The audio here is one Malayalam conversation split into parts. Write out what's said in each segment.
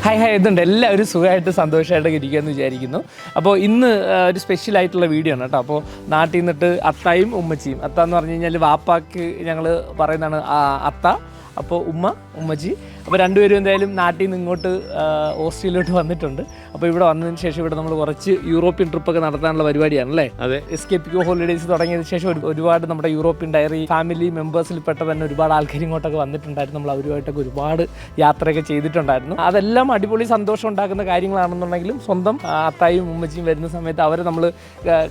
ഹായ് ഇതുണ്ട് എല്ലാവരും സുഖമായിട്ട് സന്തോഷമായിട്ടൊക്കെ ഇരിക്കുകയെന്ന് വിചാരിക്കുന്നു. അപ്പോൾ ഇന്ന് ഒരു സ്പെഷ്യലായിട്ടുള്ള വീഡിയോ ആണ് കേട്ടോ. അപ്പോൾ നാട്ടിൽ നിന്നിട്ട് അത്തായും ഉമ്മച്ചിയും, അത്ത എന്ന് പറഞ്ഞു കഴിഞ്ഞാൽ വാപ്പാക്ക് ഞങ്ങൾ പറയുന്നതാണ് അത്ത, അപ്പോൾ ഉമ്മച്ചി. അപ്പോൾ രണ്ടുപേരും എന്തായാലും നാട്ടിൽ നിന്ന് ഇങ്ങോട്ട് ഓസ്ട്രേലിയയിലോട്ട് വന്നിട്ടുണ്ട്. അപ്പോൾ ഇവിടെ വന്നതിന് ശേഷം ഇവിടെ നമ്മൾ കുറച്ച് യൂറോപ്യൻ ട്രിപ്പൊക്കെ നടത്താനുള്ള പരിപാടിയാണല്ലേ? അതെ. എസ്കേപ്പ് ഹോളിഡേയ്സ് തുടങ്ങിയതിന് ശേഷം ഒരുപാട് നമ്മുടെ യൂറോപ്യൻ ഡയറി ഫാമിലി മെമ്പേഴ്സിൽ പെട്ട തന്നെ ഒരുപാട് ആൾക്കാർ ഇങ്ങോട്ടൊക്കെ വന്നിട്ടുണ്ടായിരുന്നു. നമ്മൾ അവരുമായിട്ടൊക്കെ ഒരുപാട് യാത്രയൊക്കെ ചെയ്തിട്ടുണ്ടായിരുന്നു. അതെല്ലാം അടിപൊളി സന്തോഷം ഉണ്ടാക്കുന്ന കാര്യങ്ങളാണെന്നുണ്ടെങ്കിലും സ്വന്തം അത്തായും ഉമ്മച്ചിയും വരുന്ന സമയത്ത് അവരെ നമ്മൾ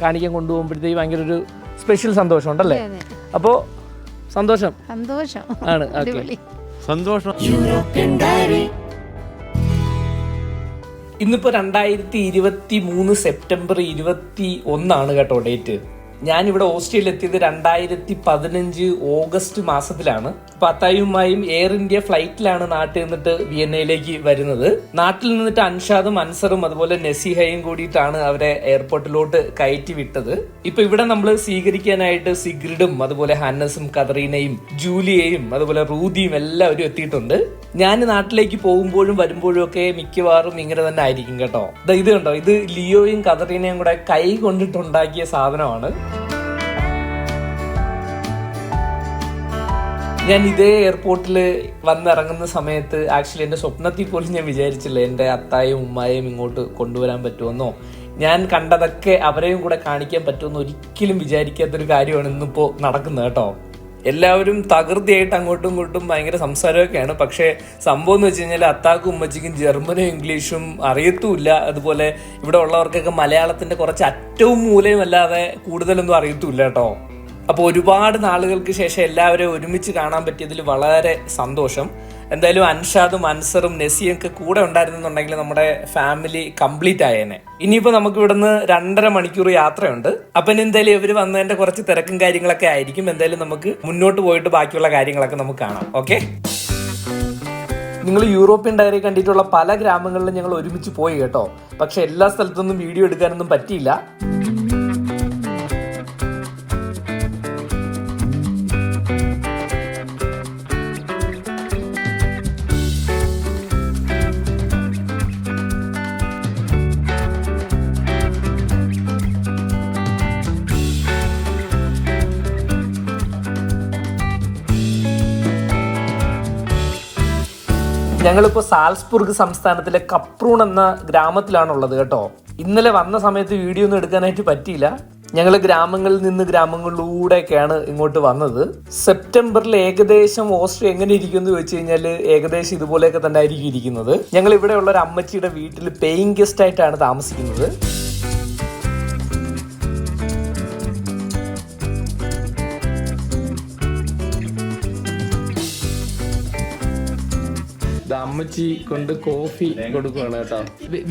കാണിക്കാൻ കൊണ്ടുപോകുമ്പോഴത്തേക്ക് ഭയങ്കര ഒരു സ്പെഷ്യൽ സന്തോഷം ഉണ്ടല്ലേ? അപ്പോൾ സന്തോഷം ആണ്. സന്തോഷം. ഇന്നിപ്പോ 2023 സെപ്റ്റംബർ 21 കേട്ടോ ഡേറ്റ്. ഞാനിവിടെ ഓസ്ട്രേലിയ എത്തിയത് 2015 ഓഗസ്റ്റ് മാസത്തിലാണ്. അപ്പൊ അത്തായുമായും എയർ ഇന്ത്യ ഫ്ലൈറ്റിലാണ് നാട്ടിൽ നിന്നിട്ട് വിയന്നയിലേക്ക് വരുന്നത്. നാട്ടിൽ നിന്നിട്ട് അൻഷാദും അൻസറും അതുപോലെ നസീഹയും കൂടിയിട്ടാണ് അവരെ എയർപോർട്ടിലോട്ട് കയറ്റി വിട്ടത്. ഇപ്പൊ ഇവിടെ നമ്മൾ സ്വീകരിക്കാനായിട്ട് സിഗ്രിഡും അതുപോലെ ഹന്നസും കതറീനയും ജൂലിയയും അതുപോലെ റൂദിയും എല്ലാവരും എത്തിയിട്ടുണ്ട്. ഞാൻ നാട്ടിലേക്ക് പോകുമ്പോഴും വരുമ്പോഴും ഒക്കെ മിക്കവാറും ഇങ്ങനെ തന്നെ ആയിരിക്കും കേട്ടോ. ഇത് കണ്ടോ, ഇത് ലിയോയും കതറീനയും കൂടെ കൈ കൊണ്ടിട്ടുണ്ടാക്കിയ സാധനമാണ്. ഞാൻ ഇതേ എയർപോർട്ടിൽ വന്നിറങ്ങുന്ന സമയത്ത് ആക്ച്വലി എൻ്റെ സ്വപ്നത്തിൽ പോലും ഞാൻ വിചാരിച്ചില്ല എൻ്റെ അത്തായും ഉമ്മായും ഇങ്ങോട്ട് കൊണ്ടുവരാൻ പറ്റുമെന്നോ, ഞാൻ കണ്ടതൊക്കെ അവരെയും കൂടെ കാണിക്കാൻ പറ്റുമെന്നോ ഒരിക്കലും വിചാരിക്കാത്തൊരു കാര്യമാണ് ഇന്നിപ്പോൾ നടക്കുന്നത് കേട്ടോ. എല്ലാവരും തകൃതിയായിട്ട് അങ്ങോട്ടും ഇങ്ങോട്ടും ഭയങ്കര സംസാരമൊക്കെയാണ്. പക്ഷേ സംഭവം എന്ന് വെച്ച് കഴിഞ്ഞാൽ അത്താക്കും ഉമ്മച്ചിക്കും ജർമ്മനും ഇംഗ്ലീഷും അറിയത്തുമില്ല. അതുപോലെ ഇവിടെ ഉള്ളവർക്കൊക്കെ മലയാളത്തിന്റെ കുറച്ച് അറ്റവും മൂലയും അല്ലാതെ കൂടുതലൊന്നും അറിയത്തുമില്ല കേട്ടോ. അപ്പോൾ ഒരുപാട് നാളുകൾക്ക് ശേഷം എല്ലാവരെയും ഒരുമിച്ച് കാണാൻ പറ്റിയതിൽ വളരെ സന്തോഷം. എന്തായാലും അൻഷാദും അൻസറും നസിയും ഒക്കെ കൂടെ ഉണ്ടായിരുന്നെന്നുണ്ടെങ്കിൽ നമ്മുടെ ഫാമിലി കംപ്ലീറ്റ് ആയേനെ. ഇനിയിപ്പോൾ നമുക്ക് ഇവിടുന്ന് 2.5 മണിക്കൂർ യാത്രയുണ്ട്. അപ്പം എന്തായാലും ഇവർ വന്നതിന്റെ കുറച്ച് തിരക്കും കാര്യങ്ങളൊക്കെ ആയിരിക്കും. എന്തായാലും നമുക്ക് മുന്നോട്ട് പോയിട്ട് ബാക്കിയുള്ള കാര്യങ്ങളൊക്കെ നമുക്ക് കാണാം. ഓക്കെ, നിങ്ങൾ യൂറോപ്യൻ ഡയറി കണ്ടിട്ടുള്ള പല ഗ്രാമങ്ങളിലും ഞങ്ങൾ ഒരുമിച്ച് പോയി കേട്ടോ. പക്ഷെ എല്ലാ സ്ഥലത്തൊന്നും വീഡിയോ എടുക്കാനൊന്നും പറ്റിയില്ല. ഞങ്ങളിപ്പോൾ സാൽസ്ബുർഗ് സംസ്ഥാനത്തിലെ കപ്രൂൺ എന്ന ഗ്രാമത്തിലാണുള്ളത് കേട്ടോ. ഇന്നലെ വന്ന സമയത്ത് വീഡിയോ ഒന്നും എടുക്കാനായിട്ട് പറ്റിയില്ല. ഞങ്ങൾ ഗ്രാമങ്ങളിൽ നിന്ന് ഗ്രാമങ്ങളിലൂടെയൊക്കെയാണ് ഇങ്ങോട്ട് വന്നത്. സെപ്റ്റംബറിൽ ഏകദേശം ഓസ്ട്രേലിയ എങ്ങനെ ഇരിക്കും എന്ന് ചോദിച്ചു കഴിഞ്ഞാൽ ഏകദേശം ഇതുപോലെയൊക്കെ തന്നെ ആയിരിക്കും ഇരിക്കുന്നത്. ഞങ്ങൾ ഇവിടെയുള്ള ഒരു അമ്മച്ചിയുടെ വീട്ടിൽ പേയിങ് ഗസ്റ്റ് ആയിട്ടാണ് താമസിക്കുന്നത്. അമ്മച്ചി കൊണ്ട് കോഫി കൊടുക്കുകയാണ് കേട്ടോ.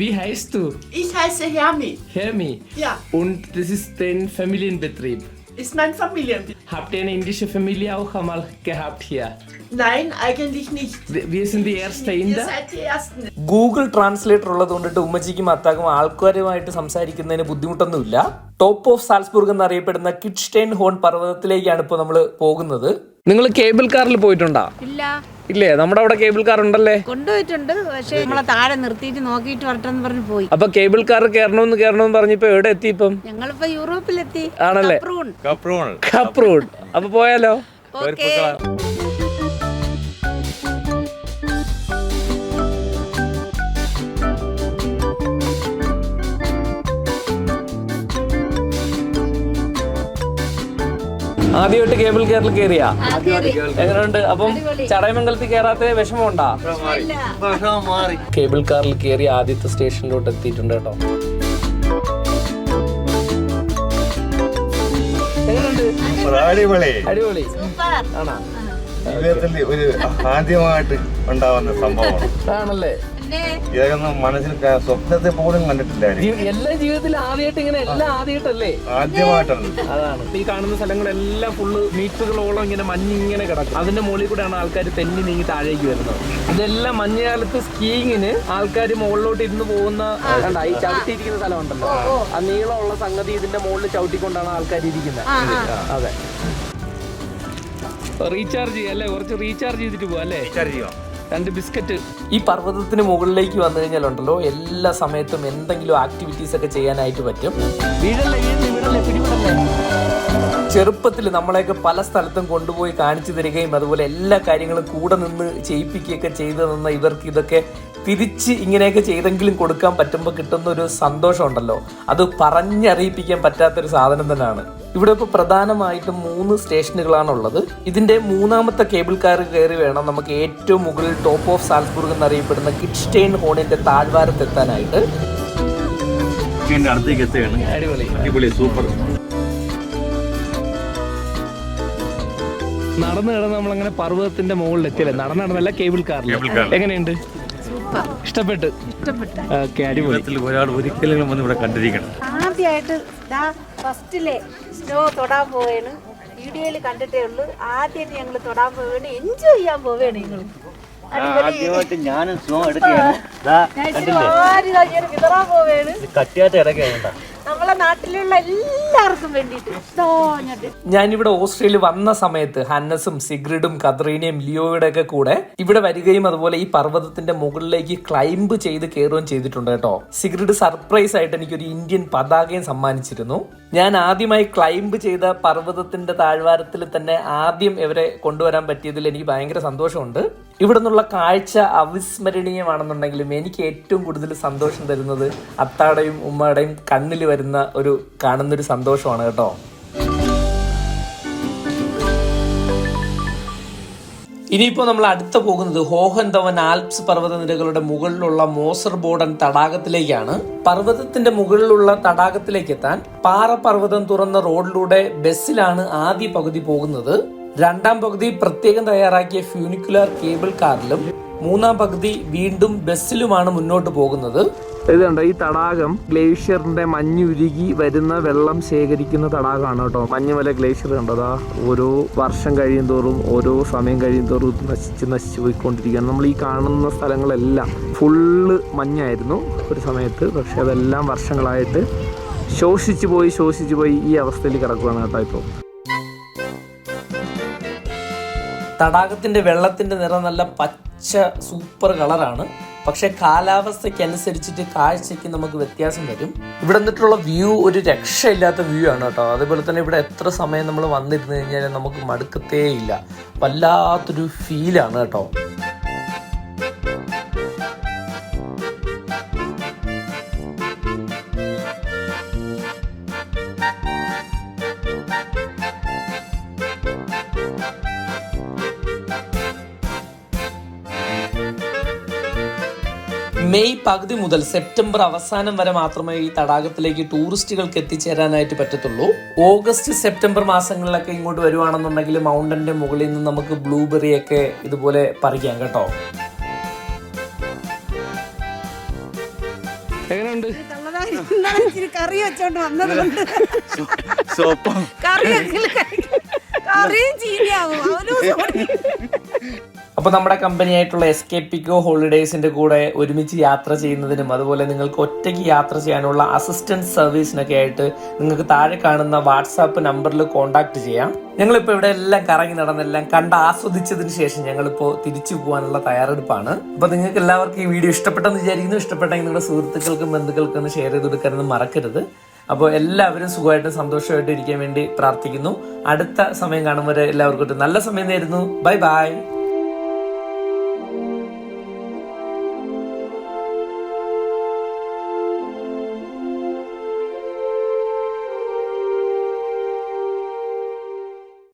Wie heißt du? Ich heiße Hermi. Hermi? Ja. Und das ist dein Familienbetrieb? Ist mein Familienbetrieb. Habt ihr eine indische Familie auch einmal gehabt hier? Nein, eigentlich nicht. Wir sind die erste Inder. Ihr seid die Ersten. Google translator ഉള്ളത് കൊണ്ടിട്ട് ഉമ്മച്ചിക്കും അത്താക്കും ആൾക്കാരുമായിട്ട് സംസാരിക്കുന്നതിന് ബുദ്ധിമുട്ടൊന്നുമില്ല. ടോപ്പ് ഓഫ് സാൽസ്ബുർഗ് എന്നറിയപ്പെടുന്ന കിഡ്സ്റ്റൈൻ ഹോൺ പർവ്വതത്തിലേക്കാണ് ഇപ്പോൾ നമ്മൾ പോകുന്നത്. നിങ്ങൾ കേബിൾ കാറിൽ പോയിട്ടുണ്ടോ? ഇല്ലേ, നമ്മുടെ അവിടെ കേബിൾ കാർ ഉണ്ടല്ലേ? കൊണ്ടുപോയിട്ടുണ്ട്. പക്ഷേ നമ്മളെ താഴെ നിർത്തിയിട്ട് നോക്കിയിട്ട് വരട്ടെന്ന് പറഞ്ഞു പോയി. അപ്പൊ കേബിൾ കാർ കയറണമെന്ന് പറഞ്ഞപ്പോ എവിടെ എത്തി? ഇപ്പം ഞങ്ങളിപ്പോ യൂറോപ്പിലെത്തി. ആണല്ലേ? കപ്രൂൺ. അപ്പൊ പോയാലോ? ആദ്യമായിട്ട് കേബിൾ കാറിൽ കയറിയാ? എങ്ങനെയുണ്ട്? അപ്പം ചടയമംഗലത്തിൽ കയറാത്ത വിഷമമുണ്ടാ? കേബിൾ കാറിൽ കയറി ആദ്യത്തെ സ്റ്റേഷനിലോട്ട് എത്തിയിട്ടുണ്ട് കേട്ടോ. അടിപൊളി ആണോ? ജീവിതത്തിൽ ഒരു ആദ്യമായിട്ട് ഉണ്ടാവുന്ന സംഭവമാണ്. ആണല്ലേ? ഇതൊന്നും മനസ്സിൽ സ്വപ്നത്തെ പോലും കണ്ടിട്ടില്ല. എല്ലാ ജീവിതത്തിലും ആദ്യമായിട്ട് ഇങ്ങനെ എല്ലാം ആദ്യമായിട്ടല്ലേ? ആദ്യമായിട്ടാണ്. അതാണ് ഈ കാണുന്ന സ്ഥലങ്ങളെല്ലാം ഫുള്ള് മീറ്ററുകളോളം ഇങ്ങനെ മഞ്ഞിങ്ങനെ കിടക്കും. അതിന്റെ മുകളിൽ കൂടെയാണ് ആൾക്കാർ തെന്നി നീങ്ങി താഴേക്ക് വരുന്നത്. ഇതെല്ലാം മഞ്ഞുകാലത്ത് സ്കീയിങ്ങിന് ആൾക്കാർ മുകളിലോട്ട് ഇരുന്ന് പോകുന്ന ഈ ചവിട്ടിയിരിക്കുന്ന സ്ഥലമുണ്ടല്ലോ, ആ നീളമുള്ള സംഗതി ഇതിന്റെ മുകളിൽ ചവിട്ടിക്കൊണ്ടാണ് ആൾക്കാർ ഇരിക്കുന്നത്. അതെ, റീചാർജ് ചെയ്യാം അല്ലേ? കുറച്ച് റീചാർജ് ചെയ്തിട്ട് പോവാ അല്ലേ? 2 ബിസ്ക്കറ്റ്. ഈ പർവ്വതത്തിന് മുകളിലേക്ക് വന്നു കഴിഞ്ഞാലുണ്ടല്ലോ എല്ലാ സമയത്തും എന്തെങ്കിലും ആക്ടിവിറ്റീസ് ഒക്കെ ചെയ്യാനായിട്ട് പറ്റും. ചെറുപ്പത്തിൽ നമ്മളെയൊക്കെ പല സ്ഥലത്തും കൊണ്ടുപോയി കാണിച്ചു തരികയും അതുപോലെ എല്ലാ കാര്യങ്ങളും കൂടെ നിന്ന് ചെയ്യിപ്പിക്കുകയൊക്കെ ചെയ്തു തന്ന ഇവർക്ക് ഇതൊക്കെ തിരിച്ച് ഇങ്ങനെയൊക്കെ ചെയ്തെങ്കിലും കൊടുക്കാൻ പറ്റുമ്പോൾ കിട്ടുന്ന ഒരു സന്തോഷം ഉണ്ടല്ലോ, അത് പറഞ്ഞറിയിപ്പിക്കാൻ പറ്റാത്തൊരു സാധനം തന്നെയാണ്. ഇവിടെ ഇപ്പോൾ പ്രധാനമായിട്ടും 3 സ്റ്റേഷനുകളാണുള്ളത്. ഇതിന്റെ 3ാമത്തെ കേബിൾ കാർ കയറി വേണം നമുക്ക് ഏറ്റവും മുകളിൽ ടോപ്പ് ഓഫ് സാൽസ്ബുർഗ് എന്നറിയപ്പെടുന്ന കിറ്റ്സ്റ്റെയിൻ ഹോണിന്റെ താഴ്വാരത്തെത്താനായിട്ട്. അടിപൊളി, സൂപ്പർ. നടന്നു നമ്മളങ്ങനെ പർവ്വതത്തിന്റെ മുകളിൽ എത്തിയല്ലേ? നടന്നല്ല, കേബിൾ കാറിൽ. എങ്ങനെയുണ്ട്? ഇഷ്ടപ്പെട്ടു. അടിപൊളി. ഒരാൾ ഒരിക്കലും വന്ന് ഇവിടെ കണ്ടിരിക്കണം. ആദ്യമായിട്ട് ഫസ്റ്റിലെ സ്നോ തൊടാൻ പോവേണ്. വീഡിയോയിൽ കണ്ടിട്ടേ ഉള്ളൂ. ആദ്യമായിട്ട് ഞങ്ങൾ തൊടാൻ പോവേണ്, എൻജോയ് ചെയ്യാൻ പോവേണ് ഞങ്ങൾ. ആദ്യമായിട്ട് ഞാനും സ്നോ എടുക്കുകയാണ്. വിതറാൻ പോവേണ്. കട്ടിയായിട്ട് ഇടയ്ക്കാണ് നമ്മളെ നാട്ടിലുള്ള എല്ലാവർക്കും വേണ്ടിയിട്ട്. ഞാനിവിടെ ഓസ്ട്രേലിയ വന്ന സമയത്ത് ഹന്നസും സിഗ്രിഡും കത്രീനയും ലിയോയുടെ ഒക്കെ കൂടെ ഇവിടെ വരികയും അതുപോലെ ഈ പർവ്വതത്തിന്റെ മുകളിലേക്ക് ക്ലൈംബ് ചെയ്ത് കയറുകയും ചെയ്തിട്ടുണ്ട് കേട്ടോ. സിഗ്രിഡ് സർപ്രൈസ് ആയിട്ട് എനിക്കൊരു ഇന്ത്യൻ പതാകയും സമ്മാനിച്ചിരുന്നു. ഞാൻ ആദ്യമായി ക്ലൈംബ് ചെയ്ത പർവ്വതത്തിന്റെ താഴ്വാരത്തിൽ തന്നെ ആദ്യം ഇവരെ കൊണ്ടുവരാൻ പറ്റിയതിൽ എനിക്ക് ഭയങ്കര സന്തോഷമുണ്ട്. ഇവിടെ നിന്നുള്ള കാഴ്ച അവിസ്മരണീയമാണെന്നുണ്ടെങ്കിലും എനിക്ക് ഏറ്റവും കൂടുതൽ സന്തോഷം തരുന്നത് അത്താടയും ഉമ്മയുടെയും കണ്ണിൽ വരുന്ന കാണുന്നൊരു സന്തോഷമാണ് കേട്ടോ. ഇനിയിപ്പോൾ നമ്മൾ അടുത്ത പോകുന്നത് ഹോഹൻതവൻ ആൽപ്സ് പർവ്വതനിരകളുടെ മുകളിലുള്ള മോസർബോഡൻ തടാകത്തിലേക്കാണ്. പർവ്വതത്തിന്റെ മുകളിലുള്ള തടാകത്തിലേക്ക് എത്താൻ പാറപർവ്വതം തുറന്ന റോഡിലൂടെ ബസ്സിലാണ് ആദ്യ പകുതി പോകുന്നത്. 2ാം പകുതി പ്രത്യേകം തയ്യാറാക്കിയ ഫ്യൂനിക്കുലർ കേബിൾ കാറിലും 3ാം പകുതി വീണ്ടും ബസ്സിലുമാണ് മുന്നോട്ട് പോകുന്നത്. ഇതുണ്ട് ഈ തടാകം ഗ്ലേഷ്യറിന്റെ മഞ്ഞുരുകി വരുന്ന വെള്ളം ശേഖരിക്കുന്ന തടാകമാണ് കേട്ടോ. മഞ്ഞുമല ഗ്ലേഷ്യർ കണ്ടതാ ഓരോ വർഷം കഴിയും തോറും ഓരോ സമയം കഴിയും തോറും നശിച്ചു പോയിക്കൊണ്ടിരിക്കുകയാണ്. നമ്മൾ ഈ കാണുന്ന സ്ഥലങ്ങളെല്ലാം ഫുള്ള് മഞ്ഞായിരുന്നു ഒരു സമയത്ത്, പക്ഷെ അതെല്ലാം വർഷങ്ങളായിട്ട് ശോഷിച്ചു പോയി ഈ അവസ്ഥയിൽ കിടക്കുകയാണ് കേട്ടോ. ഇപ്പോൾ തടാകത്തിന്റെ വെള്ളത്തിന്റെ നിറം നല്ല പച്ച സൂപ്പർ കളറാണ്. പക്ഷെ കാലാവസ്ഥയ്ക്ക് അനുസരിച്ചിട്ട് കാഴ്ചയ്ക്ക് നമുക്ക് വ്യത്യാസം വരും. ഇവിടെ നിന്നിട്ടുള്ള വ്യൂ ഒരു രക്ഷയില്ലാത്ത വ്യൂ ആണ് കേട്ടോ. അതേപോലെ തന്നെ ഇവിടെ എത്ര സമയം നമ്മൾ വന്നിരുന്നു കഴിഞ്ഞാൽ നമുക്ക് മടുക്കത്തേ ഇല്ല. വല്ലാത്തൊരു ഫീലാണ് കേട്ടോ. മെയ് പകുതി മുതൽ സെപ്റ്റംബർ അവസാനം വരെ മാത്രമേ ഈ തടാകത്തിലേക്ക് ടൂറിസ്റ്റുകൾക്ക് എത്തിച്ചേരാനായിട്ട് പറ്റത്തുള്ളൂ. ഓഗസ്റ്റ് സെപ്റ്റംബർ മാസങ്ങളിലൊക്കെ ഇങ്ങോട്ട് വരുവാണെന്നുണ്ടെങ്കിൽ മൗണ്ടന്റെ മുകളിൽ നിന്ന് നമുക്ക് ബ്ലൂബെറി ഒക്കെ ഇതുപോലെ പറിക്കാം കേട്ടോ. എങ്ങനെയുണ്ട്? കറി വെച്ചോണ്ട് വന്നതുകൊണ്ട് അപ്പോൾ നമ്മുടെ കമ്പനിയായിട്ടുള്ള എസ്കേപ്പിക്കോ ഹോളിഡേയ്സിന്റെ കൂടെ ഒരുമിച്ച് യാത്ര ചെയ്യുന്നതിനും അതുപോലെ നിങ്ങൾക്ക് ഒറ്റയ്ക്ക് യാത്ര ചെയ്യാനുള്ള അസിസ്റ്റൻസ് സർവീസിനൊക്കെ ആയിട്ട് നിങ്ങൾക്ക് താഴെ കാണുന്ന വാട്സാപ്പ് നമ്പറിൽ കോൺടാക്ട് ചെയ്യാം. ഞങ്ങളിപ്പോൾ ഇവിടെ എല്ലാം കറങ്ങി നടന്നെല്ലാം കണ്ട് ആസ്വദിച്ചതിന് ശേഷം ഞങ്ങളിപ്പോൾ തിരിച്ചു പോകാനുള്ള തയ്യാറെടുപ്പാണ്. അപ്പോൾ നിങ്ങൾക്ക് എല്ലാവർക്കും ഈ വീഡിയോ ഇഷ്ടപ്പെട്ടെന്ന് വിചാരിക്കുന്നു. ഇഷ്ടപ്പെട്ടെങ്കിൽ നിങ്ങളുടെ സുഹൃത്തുക്കൾക്കും ബന്ധുക്കൾക്കും ഒന്ന് ഷെയർ ചെയ്ത് കൊടുക്കാനൊന്നും മറക്കരുത്. അപ്പോൾ എല്ലാവരും സുഖമായിട്ടും സന്തോഷമായിട്ടും ഇരിക്കാൻ വേണ്ടി പ്രാർത്ഥിക്കുന്നു. അടുത്ത സമയം കാണുമ്പോൾ എല്ലാവർക്കും നല്ല സമയം നേരുന്നു. Bye bye.